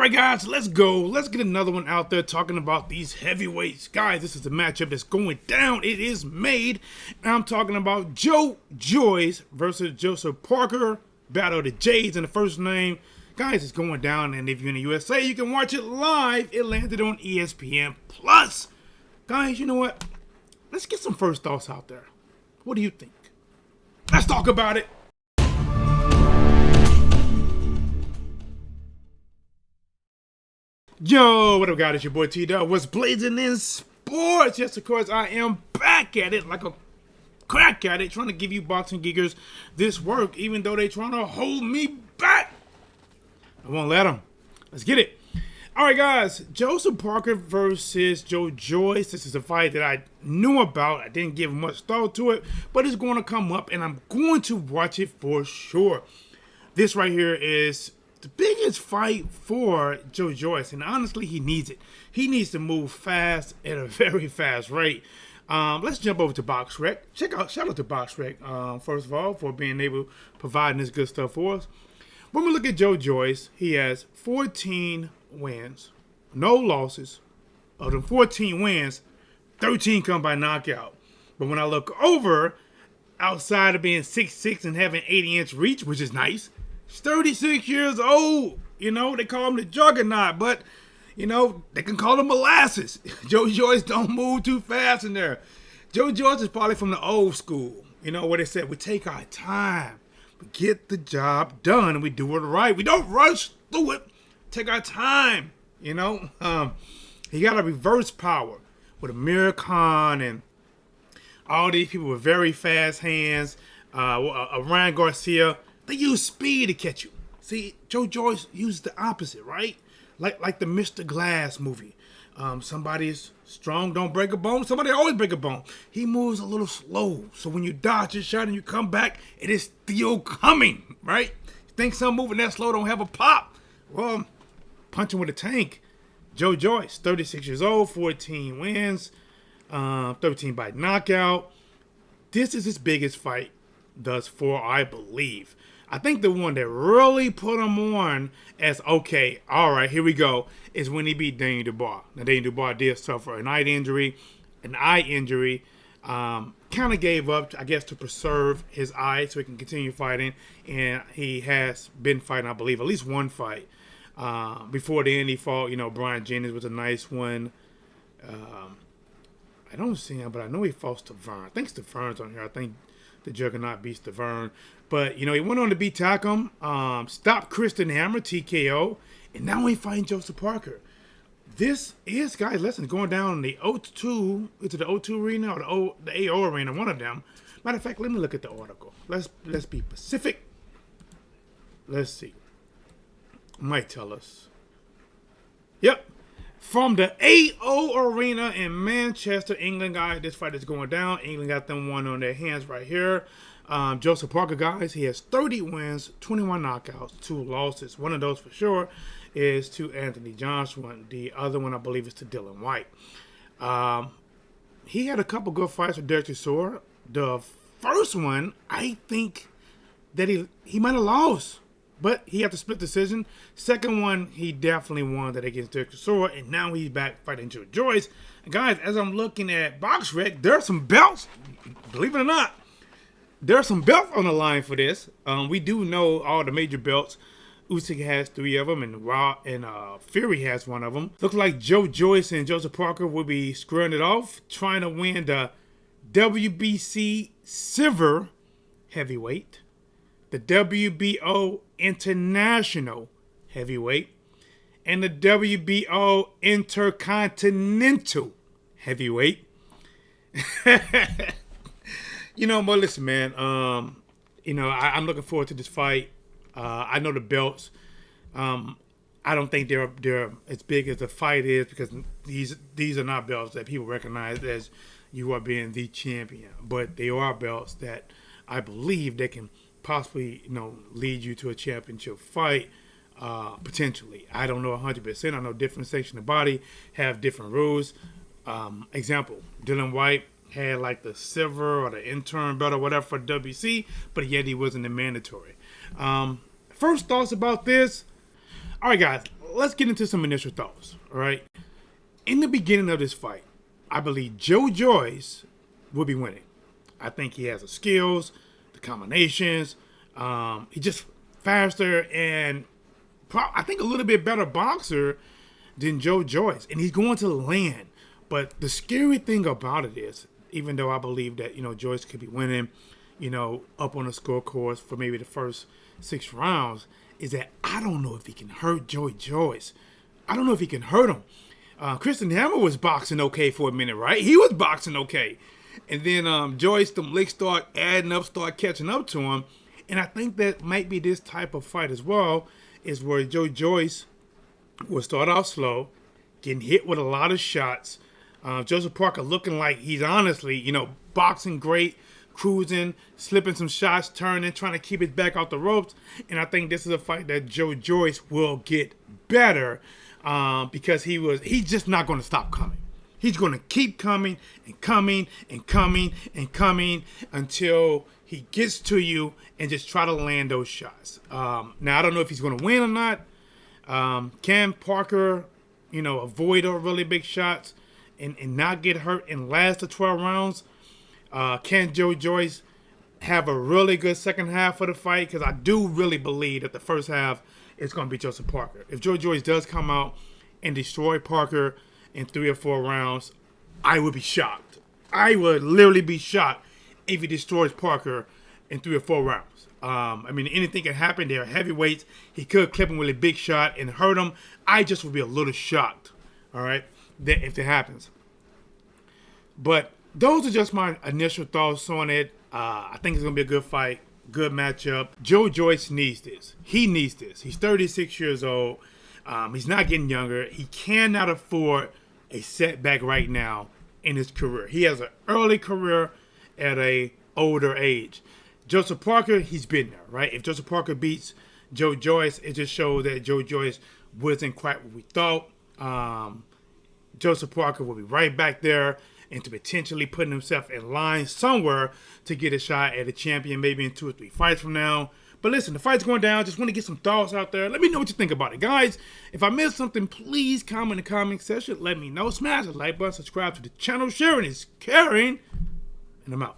right, guys, let's go. Let's get another one out there talking about these heavyweights. Guys, this is the matchup that's going down. It is made. And I'm talking about Joyce versus Joseph Parker. Battle of the J's in the first name. Guys, it's going down. And if you're in the USA, you can watch it live. It landed on ESPN Plus. Guys, you know what? Let's get some first thoughts out there. What do you think? Let's talk about it. Yo, what up, guys? It's your boy T-Dog. What's blazing in sports? Yes, of course, I am back at it like a crack at it, trying to give you boxing geekers this work, even though they're trying to hold me back. I won't let them. Let's get it. All right, guys. Joseph Parker versus Joyce. This is a fight that I knew about. I didn't give much thought to it, but it's going to come up, and I'm going to watch it for sure. This right here is the biggest fight for Joyce, and honestly, he needs it. He needs to move fast at a very fast rate. Let's jump over to BoxRec. Shout out to BoxRec, first of all, for being able to provide this good stuff for us. When we look at Joyce, he has 14 wins, no losses. Of the 14 wins, 13 come by knockout. But when I look over, outside of being 6'6" and having 80-inch reach, which is nice, he's 36 years old. You know, they call him the juggernaut, but, you know, they can call him molasses. Joyce don't move too fast in there. Joyce is probably from the old school. You know, what they said, we take our time. We get the job done, and we do it right. We don't rush through it. Take our time, you know. He got a reverse power with Amir Khan and all these people with very fast hands. Ryan Garcia. They use speed to catch you. See, Joyce uses the opposite, right? Like the Mr. Glass movie. Somebody is strong, don't break a bone. Somebody always break a bone. He moves a little slow. So when you dodge his shot and you come back, it is still coming, right? You think something moving that slow don't have a pop? Well, punching with a tank. Joyce, 36 years old, 14 wins, 13 by knockout. This is his biggest fight thus far, I believe. I think the one that really put him on as, okay, all right, here we go, is when he beat Daniel Dubois. Now, Daniel Dubois did suffer an eye injury. Kind of gave up, I guess, to preserve his eye so he can continue fighting. And he has been fighting, I believe, at least one fight. Before then, he fought, Brian Jennings was a nice one. I don't see him, but I know he fought Stavern. I think Stavern's on here. I think the Juggernaut beat Stavern. But, he went on to beat Takum, stopped Kristen Hammer, TKO, and now he's fighting Joseph Parker. This is, guys, listen, going down in the O2, is it the O2 arena or the AO arena, one of them. Matter of fact, let me look at the article. Let's be specific. Let's see. Might tell us. Yep. From the AO Arena in Manchester, England, guys, this fight is going down. England got them one on their hands right here. Joseph Parker, guys, he has 30 wins, 21 knockouts, 2 losses. One of those for sure is to Anthony Joshua. The other one, I believe, is to Dylan White. He had a couple good fights with Derek Chisora. The first one, I think that he might have lost, but he had to split decision. Second one, he definitely won that against Derek Chisora, and now he's back fighting Joyce. And guys, as I'm looking at BoxRec, there are some belts. Believe it or not, there are some belts on the line for this. We do know all the major belts. Usyk has 3 of them, and Fury has 1 of them. Looks like Joyce and Joseph Parker will be squaring it off, trying to win the WBC Silver Heavyweight, the WBO International Heavyweight, and the WBO Intercontinental Heavyweight. But listen, man. I'm looking forward to this fight. I know the belts. I don't think they're as big as the fight is, because these are not belts that people recognize as you are being the champion. But they are belts that I believe they can possibly, lead you to a championship fight, potentially. I don't know 100%. I know different sections of the body have different rules. Example, Dylan White had like the silver or the intern belt or whatever for WC, but yet he wasn't the mandatory. First thoughts about this. All right, guys, let's get into some initial thoughts. All right. In the beginning of this fight, I believe Joyce will be winning. I think he has the skills, the combinations. He's just faster and I think a little bit better boxer than Joyce. And he's going to land. But the scary thing about it is, even though I believe that, Joyce could be winning, up on the scorecards for maybe the first 6 rounds, is that I don't know if he can hurt Joyce. I don't know if he can hurt him. Christian Hammer was boxing okay for a minute, right? He was boxing okay. And then Joyce, them licks start adding up, start catching up to him. And I think that might be this type of fight as well, is where Joyce will start out slow, getting hit with a lot of shots. Joseph Parker looking like he's honestly, boxing great, cruising, slipping some shots, turning, trying to keep his back off the ropes. And I think this is a fight that Joyce will get better because he's just not going to stop coming. He's going to keep coming and coming and coming and coming until he gets to you and just try to land those shots. Now, I don't know if he's going to win or not. Can Parker, avoid those really big shots and not get hurt and last the 12 rounds? Can Joyce have a really good second half of the fight? Because I do really believe that the first half is going to be Joseph Parker. If Joyce does come out and destroy Parker in 3 or 4 rounds, I would be shocked. I would literally be shocked if he destroys Parker in 3 or 4 rounds. Anything can happen. They're heavyweights. He could clip him with a big shot and hurt him. I just would be a little shocked, all right, if that happens. But those are just my initial thoughts on it. I think it's going to be a good fight, good matchup. Joyce needs this. He needs this. He's 36 years old. He's not getting younger. He cannot afford a setback right now in his career. He has an early career at a older age. Joseph Parker, he's been there, right? If Joseph Parker beats Joyce, it just shows that Joyce wasn't quite what we thought. Joseph Parker will be right back there into potentially putting himself in line somewhere to get a shot at a champion maybe in 2 or 3 fights from now. But listen, the fight's going down. Just want to get some thoughts out there. Let me know what you think about it. Guys, if I missed something, please comment in the comment section. Let me know. Smash the like button, subscribe to the channel. Sharing is caring. And I'm out.